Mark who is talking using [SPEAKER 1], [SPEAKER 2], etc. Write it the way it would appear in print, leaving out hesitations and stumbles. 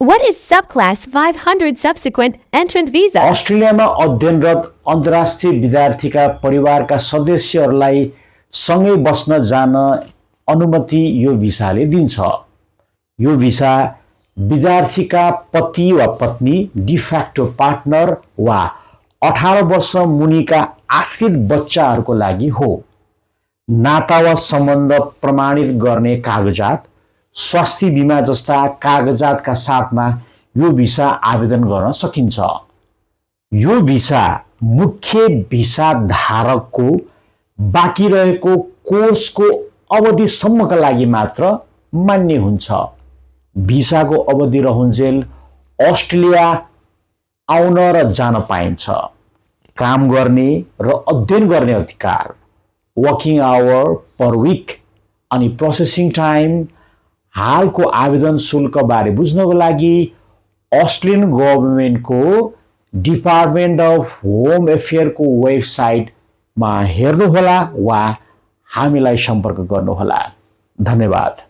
[SPEAKER 1] What is subclass 500 subsequent entrant visa?
[SPEAKER 2] अस्ट्रेलियामा अध्ययनरत अन्तर्राष्ट्रिय विद्यार्थीका परिवारका सदस्यहरूलाई सँगै बस्न जान अनुमति यो भिसाले दिन्छ। यो भिसा विद्यार्थीका पति वा पत्नी, डिफेक्टो पार्टनर वा 18 वर्ष मुनिका आश्रित बच्चाहरूको लागि हो। नाता वा सम्बन्ध प्रमाणित गर्ने कागजात, स्वास्थ्य बिमा जस्ता कागजातका साथमा यो भिसा आवेदन गर्न सकिन्छ। यो भिसा मुख्य भिसा धारकको बाँकी रहेको कोर्सको अवधिसम्मका लागि मात्र मान्य हुन्छ। भिसाको अवधि रहुन्जेल अस्ट्रेलिया आउन र जान पाइन्छ। काम गर्ने र अध्ययन गर्ने अधिकार, वर्किङ आवर पर विक अनि प्रोसेसिङ टाइम। हालको आवेदन शुल्क बारे बुझ्नको लागि अस्ट्रेलियन गभर्नमेन्टको डिपार्टमेन्ट अफ होम एफेयरको वेबसाइटमा हेर्नुहोला वा हामीलाई सम्पर्क गर्नुहोला। धन्यवाद।